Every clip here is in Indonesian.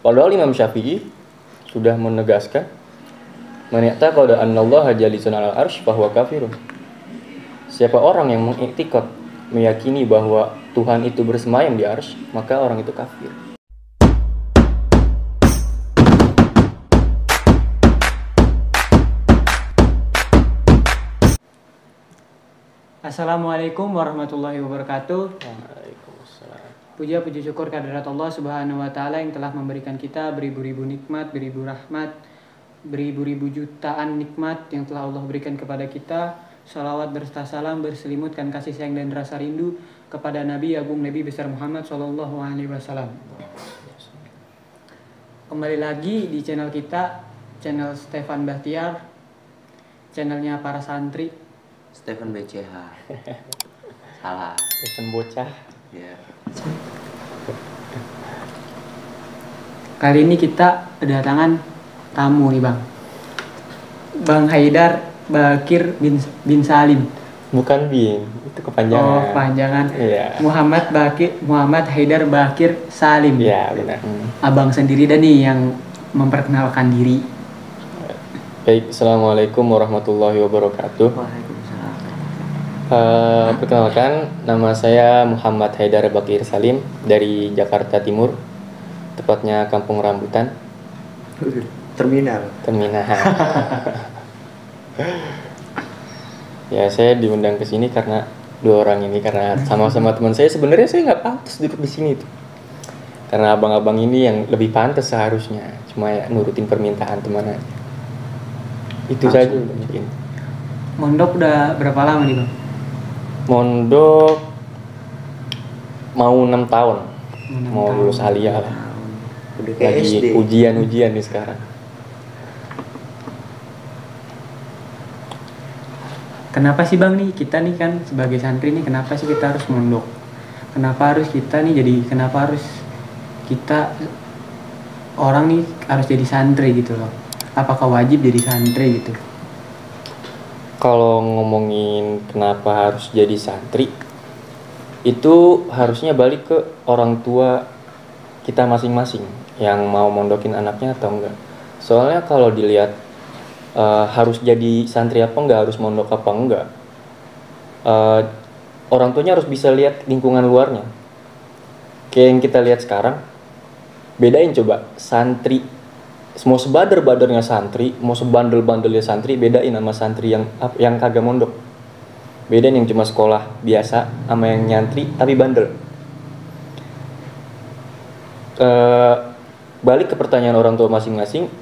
Padahal Imam Syafi'i sudah menegaskan, man ya'taqada annallaha jalisun 'alal arsy fahuwa kafirun. Siapa orang yang mengiktikad, meyakini bahwa Tuhan itu bersemayam di arsy, maka orang itu kafir. Assalamualaikum warahmatullahi wabarakatuh. Waalaikumsalam. Puja puji syukur kehadirat Allah Subhanahu wa taala yang telah memberikan kita beribu-ribu nikmat, beribu rahmat, beribu-ribu jutaan nikmat yang telah Allah berikan kepada kita. Salawat berserta salam berselimutkan kasih sayang dan rasa rindu kepada Nabi Agung Nabi besar Muhammad sallallahu alaihi wasallam. Kembali lagi di channel kita, channel Stefan Bahtiar, channelnya para santri. Stefan BCH. Salah. Stefan bocah. Ya. Kali ini kita kedatangan tamu nih Bang. Bang Haidar Bakir bin Salim. Bukan bin, itu kepanjangan. Oh, kepanjangan. Iya. Muhammad Haidar Bakir Salim. Iya, benar. Abang sendiri dah nih yang memperkenalkan diri. Baik, Assalamualaikum warahmatullahi wabarakatuh. Waalaikumsalam. Perkenalkan, nama saya Muhammad Haidar Bakir Salim dari Jakarta Timur, tepatnya Kampung Rambutan. Terminal. Ya, saya diundang ke sini karena dua orang ini, karena sama-sama teman saya. Sebenarnya saya nggak pantas duduk di sini tuh, karena abang-abang ini yang lebih pantas seharusnya. Cuma ya nurutin permintaan teman aja. Itu saja mungkin. Mondok udah berapa lama nih Bang? Mondok mau 6 tahun. Mau lulus aliyah lah. Udah kayak Lagi SD. ujian nih sekarang. Kenapa sih Bang nih kita nih kan sebagai santri nih kenapa sih kita harus mondok? Kenapa harus kita orang nih harus jadi santri gitu loh? Apakah wajib jadi santri gitu? Kalau ngomongin kenapa harus jadi santri, itu harusnya balik ke orang tua kita masing-masing yang mau mondokin anaknya atau enggak. Soalnya kalau dilihat harus jadi santri apa enggak, harus mondok apa enggak, orang tuanya harus bisa lihat lingkungan luarnya. Kayak yang kita lihat sekarang, bedain coba santri, mau sebader-badernya santri, mau sebandel-bandelnya santri, bedain sama santri yang kagak mondok. Bedain yang cuma sekolah biasa sama yang nyantri tapi bandel. Balik ke pertanyaan orang tua masing-masing,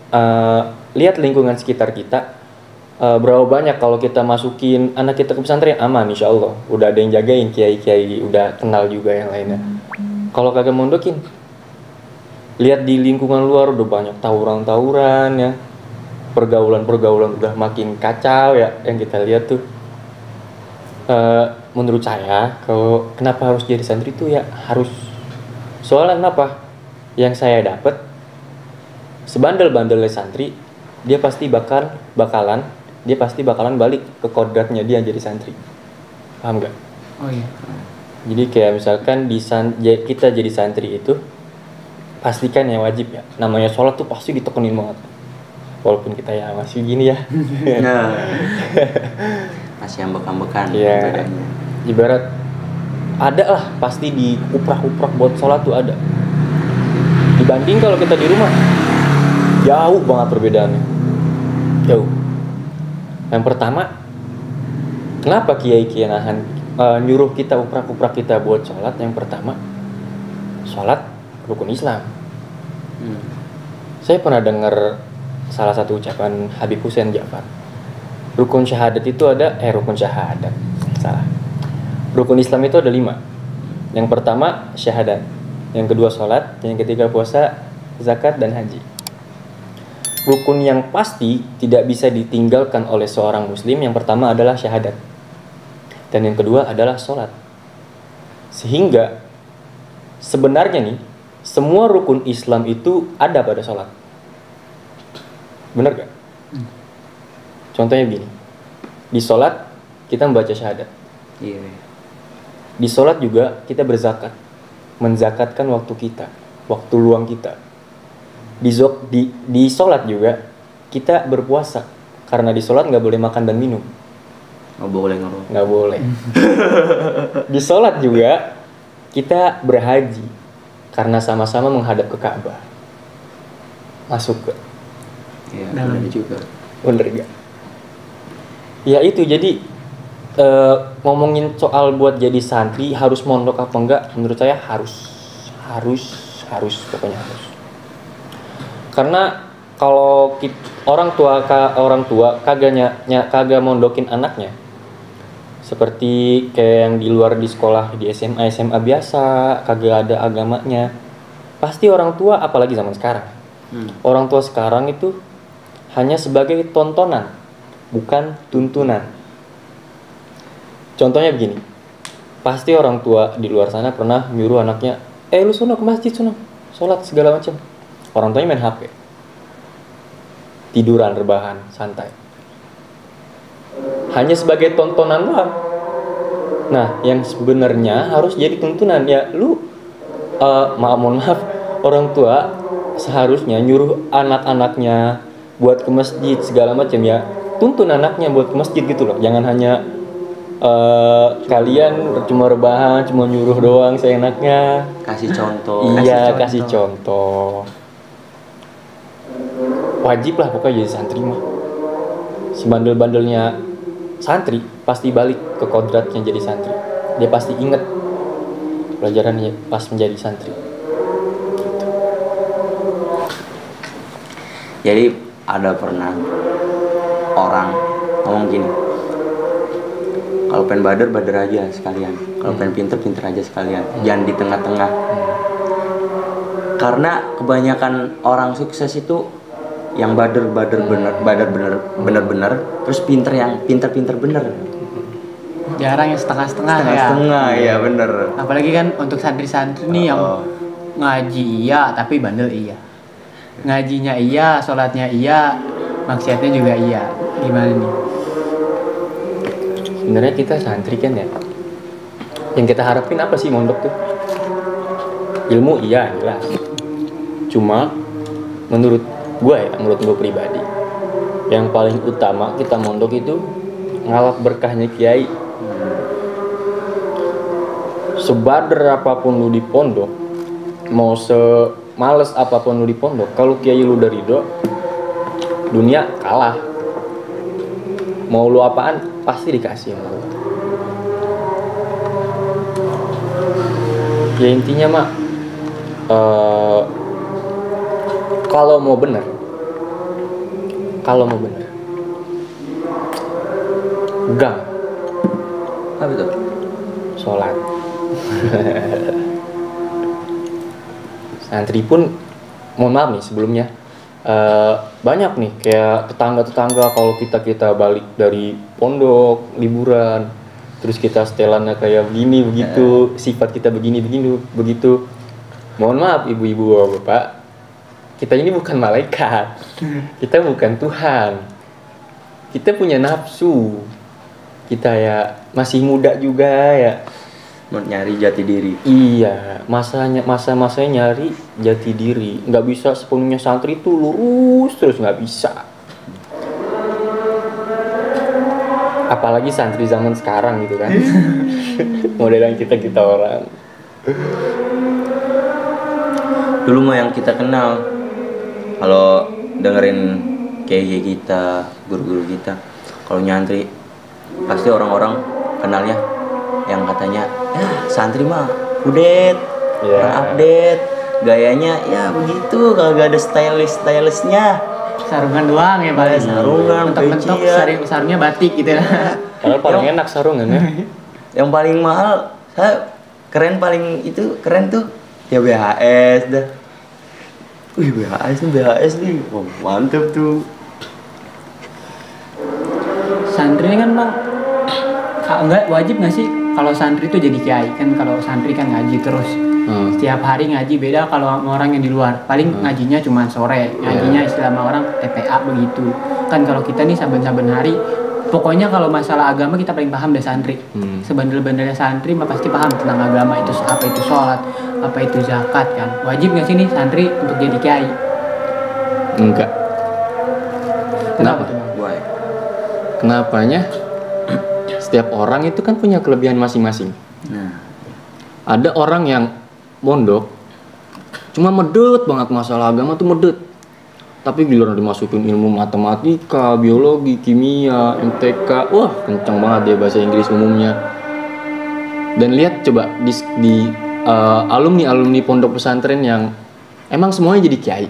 lihat lingkungan sekitar kita. Berapa banyak kalau kita masukin anak kita ke pesantren, aman insya Allah. Udah ada yang jagain, kiai-kiai udah kenal juga yang lainnya. Kalau kagak mondokin, lihat di lingkungan luar udah banyak tawuran ya, pergaulan udah makin kacau ya yang kita lihat tuh. Menurut saya kalau kenapa harus jadi santri itu ya harus, soalnya kenapa? Yang saya dapat, sebandel-bandelnya santri dia pasti bakalan balik ke kodratnya dia jadi santri. Paham gak? Oh iya. Jadi kayak misalkan kita jadi santri itu pastikan ya wajib ya, namanya sholat tuh pasti ditekenin banget, walaupun kita ya masih gini ya. Nah. Masih ambek-ambekan. Iya. Ibarat ada lah pasti di uprak-uprak buat sholat tuh ada. Dibanding kalau kita di rumah, jauh banget perbedaannya. Jauh. Yang pertama, kenapa kiai-kiai nyuruh kita uprak-uprak kita buat sholat? Yang pertama, sholat rukun Islam. Saya pernah dengar salah satu ucapan Habib Hussein Ja'far. Rukun syahadat itu ada, rukun syahadat. Salah. Rukun Islam itu ada 5. Yang pertama syahadat, yang kedua sholat, yang ketiga puasa, zakat, dan haji. Rukun yang pasti tidak bisa ditinggalkan oleh seorang muslim yang pertama adalah syahadat. Dan yang kedua adalah sholat. Sehingga sebenarnya nih, semua rukun Islam itu ada pada sholat. Benar gak? Contohnya begini, di sholat kita membaca syahadat. Iya. Di sholat juga kita berzakat, menzakatkan waktu kita, waktu luang kita. Di sholat juga kita berpuasa, karena di sholat nggak boleh makan dan minum. Nggak boleh ngerokok. Nggak boleh. Di sholat juga kita berhaji, karena sama-sama menghadap ke Ka'bah. Masuk ke. Iya, Dalam. benar juga. Bener gak? Ya itu, jadi ngomongin soal buat jadi santri harus mondok apa enggak, menurut saya harus pokoknya harus. Karena kalau orang tua kagak mondokin anaknya, seperti kayak yang di luar di sekolah, di SMA biasa kagak ada agamanya, pasti orang tua, apalagi zaman sekarang, orang tua sekarang itu hanya sebagai tontonan, bukan tuntunan. Contohnya begini, pasti orang tua di luar sana pernah nyuruh anaknya, lu sono ke masjid sono, sholat segala macam. Orang tuanya main HP, tiduran, rebahan, santai. Hanya sebagai tontonan doang. Nah, yang sebenarnya harus jadi tuntunan ya, mohon maaf, orang tua seharusnya nyuruh anak-anaknya buat ke masjid segala macam ya, tuntun anaknya buat ke masjid gitu loh. Jangan hanya kalian cuma rebahan, cuma nyuruh doang seenaknya. Kasih contoh. Iya, kasih contoh. Wajib lah pokoknya jadi santri mah. Sebandel-bandelnya santri pasti balik ke kodratnya jadi santri. Dia pasti inget pelajarannya pas menjadi santri. Jadi ada pernah orang ngomong gini, kalau pengen bader aja sekalian, kalau pengen pinter aja sekalian, jangan di tengah-tengah. Karena kebanyakan orang sukses itu yang bader bener, terus pinter bener. Jarang yang setengah-setengah ya. Setengah ya bener. Apalagi kan untuk santri-santri nih yang ngaji iya tapi bandel iya. Ngajinya iya, sholatnya iya, maksiatnya juga iya. Gimana nih? Sebenarnya kita santri kan ya, yang kita harapin apa sih mondok tuh? Ilmu iya jelas. Cuma menurut gue pribadi, yang paling utama kita mondok itu ngalap berkahnya kiai. Sebader apapun lu di pondok, mau semales apapun lu di pondok, kalau kiai lu udah ridho, dunia kalah. Mau lu apaan pasti dikasih sama lu. Ya intinya mah kalau mau bener gang Apa itu? sholat. Santri pun mohon maaf nih sebelumnya, banyak nih kayak tetangga kalau kita balik dari pondok liburan, terus kita setelannya kayak begini begitu, sifat kita begini begitu. Mohon maaf ibu-ibu bapak, kita ini bukan malaikat, kita bukan Tuhan, kita punya nafsu, kita ya masih muda juga ya. Mau nyari jati diri. Iya, masanya nyari jati diri. Nggak bisa sepenuhnya santri itu lurus terus, nggak bisa. Apalagi santri zaman sekarang gitu kan. Modelan kita orang. Dulu mah yang kita kenal, kalau dengerin kiai kita, guru-guru kita, kalau nyantri pasti orang-orang kenalnya yang katanya ya santri mah kudet, update, gayanya ya begitu, kagak ada stylishnya. Sarungan doang ya paling. Sarungan, mentok-mentok sarungnya batik gitu ya. Padahal paling enak sarungannya. Yang paling mahal, keren tuh ya BHS dah. Wih BHS nih, oh, mantep tuh. Santri ini kan bang, enggak wajib nggak sih kalau santri itu jadi kiai kan? Kalau santri kan ngaji terus, setiap hari ngaji. Beda kalau sama orang yang di luar, paling ngajinya cuma sore, ngajinya istilah sama orang TPA begitu. Kan kalau kita nih saben-saben hari, pokoknya kalau masalah agama kita paling paham deh santri. Sebandel-bandelnya santri mah pasti paham tentang agama itu, apa itu sholat, apa itu zakat kan. Wajib nggak sih nih santri untuk jadi kiai? Enggak. Kenapa? Why? Kenapanya? Setiap orang itu kan punya kelebihan masing-masing. Nah, Ada orang yang mondok cuma medut banget masalah agama tuh medut. Tapi giliran dimasukin ilmu matematika, biologi, kimia, MTK, wah kenceng banget dia bahasa Inggris umumnya. Dan lihat coba di alumni pondok pesantren yang emang semuanya jadi kiai,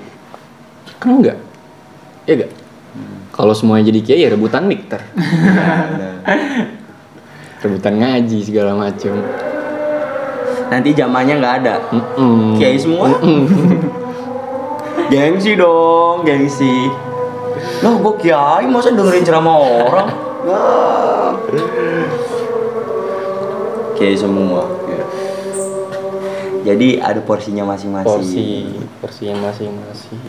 kan enggak? Ya enggak? Kalau semuanya jadi kiai ya rebutan mikter, rebutan ngaji segala macam. nanti zamannya nggak ada. Mm-mm. Kiai semua. Gengsi dong, gengsi. Loh, gue kiai masa dengerin ceramah orang? Wah. Kiai semua. Jadi ada porsinya masing-masing. Porsinya masing-masing.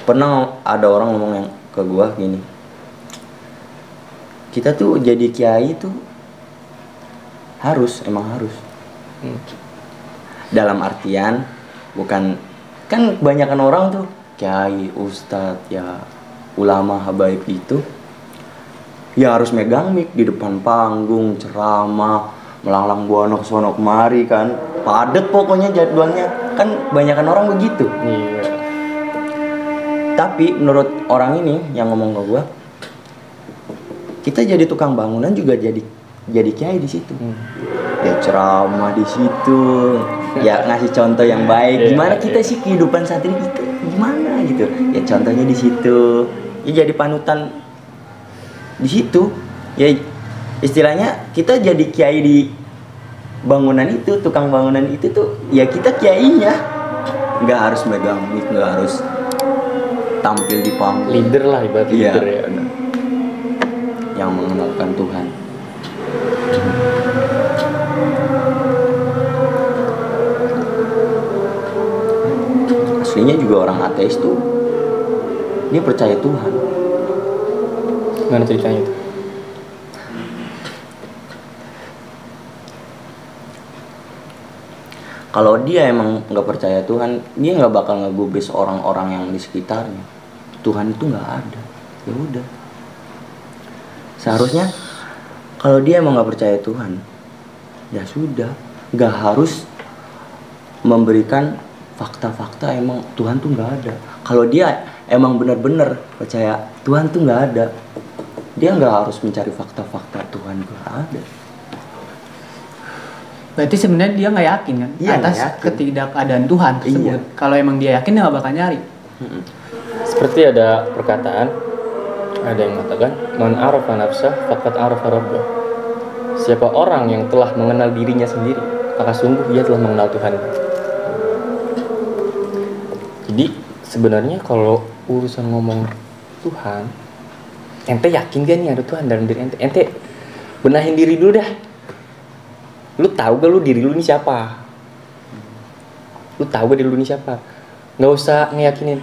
Pernah ada orang ngomong yang ke gua gini, kita tuh jadi kiai tuh emang harus. Dalam artian bukan, kan kebanyakan orang tuh kiai, ustadz, ya ulama, habaib itu ya harus megang mic di depan panggung, ceramah, melanglang buana kesono kemari kan, padet pokoknya jadwalnya, kan kebanyakan orang begitu. Iya. Tapi menurut orang ini yang ngomong ke gua, kita jadi tukang bangunan juga jadi kiai di situ. Ya ceramah di situ, ya ngasih contoh yang baik. Gimana kita sih kehidupan santri kita? Gimana gitu? Ya contohnya di situ. Ya jadi panutan di situ. Ya istilahnya kita jadi kiai di bangunan itu, tukang bangunan itu tuh ya kita kiainya. Nggak harus megang mic, nggak harus tampil di panggung. Leader lah ibarat Iya, leader ya. benar. Yang mengenalkan Tuhan. Aslinya juga orang ateis tuh dia percaya Tuhan. Gimana ceritanya itu? Kalau dia emang nggak percaya Tuhan, dia nggak bakal ngegubris orang-orang yang di sekitarnya. Tuhan itu nggak ada. Ya udah. Seharusnya kalau dia emang nggak percaya Tuhan, ya sudah, nggak harus memberikan fakta-fakta emang Tuhan tuh nggak ada. Kalau dia emang benar-benar percaya Tuhan tuh nggak ada, dia nggak harus mencari fakta-fakta Tuhan nggak ada. Berarti sebenarnya dia nggak yakin kan Iya, atas nggak yakin. ketidakadaan Tuhan tersebut. Iya. Kalau emang dia yakin dia nggak bakal nyari. Seperti ada perkataan, ada yang mengatakan, man arafa nafsah faqad arafa rabbah. Siapa orang yang telah mengenal dirinya sendiri, maka sungguh dia telah mengenal Tuhan. Jadi sebenarnya kalau urusan ngomong Tuhan, ente yakin gak nih ada Tuhan dalam diri ente? Ente benahin diri dulu dah. Lu tahu gak lu diri lu ini siapa? Lu tahu gak diri lu ini siapa? Nggak usah ngeyakinin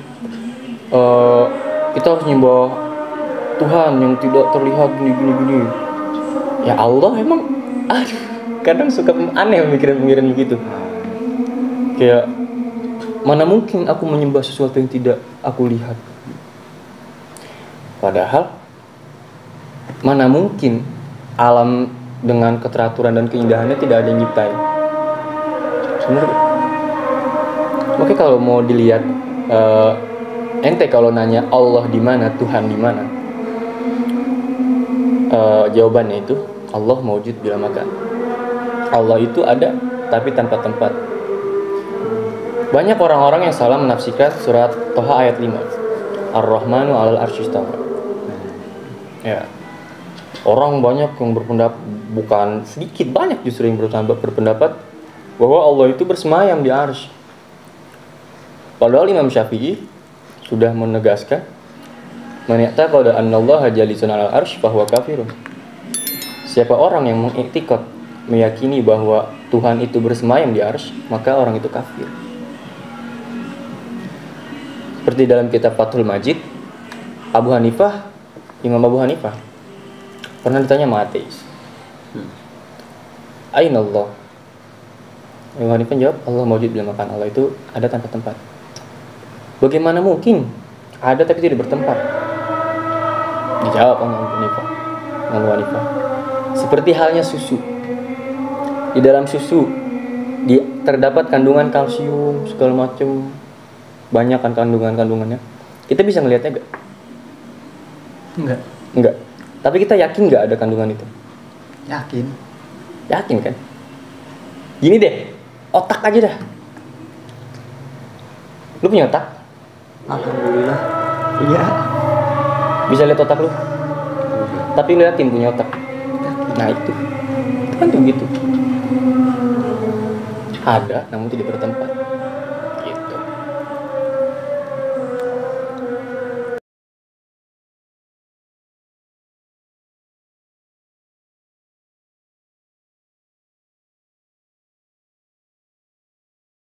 kita harus nyembah Tuhan yang tidak terlihat gini. Ya Allah emang, aduh, kadang suka aneh pemikiran-pemikiran begitu. Kayak mana mungkin aku menyembah sesuatu yang tidak aku lihat? Padahal mana mungkin alam dengan keteraturan dan keindahannya tidak ada yang nyiptain. Sebenarnya. Oke, kalau mau dilihat ente kalau nanya Allah di mana, Tuhan di mana? Jawabannya itu Allah maujud bila makan. Allah itu ada tapi tanpa tempat. Banyak orang-orang yang salah menafsirkan surat Toha ayat 5. Ar-Rahmanu 'alal arsy istawa. Ya. Orang banyak yang berpendapat, bukan sedikit, banyak justru yang berpendapat bahwa Allah itu bersemayam di arsy. Padahal Imam Syafi'i sudah menegaskan, man ya'taqada annallaha jalisun 'alal arsy fahuwa kafirun. Siapa orang yang mengiktikad, meyakini bahwa Tuhan itu bersemayam di arsy, maka orang itu kafir. Seperti dalam kitab Fathul Majid, Imam Abu Hanifah pernah ditanya sama ateis, Aina Allah? Imam Hanifah jawab, Allah maujud bila makan. Allah itu ada tanpa tempat. Bagaimana mungkin ada tapi tidak bertempat? Dijawab oleh Imam Hanifah. Seperti halnya susu. Di dalam susu terdapat kandungan kalsium segala macam, banyak kan kandungannya. Kita bisa ngelihatnya gak? Enggak. Tapi kita yakin gak ada kandungan itu? Yakin kan? Gini deh, otak aja dah. Lu punya otak? Alhamdulillah. Iya. Bisa lihat otak lu? Tapi lu yakin punya otak? Nah itu kan begitu. Ada namun tidak bertempat.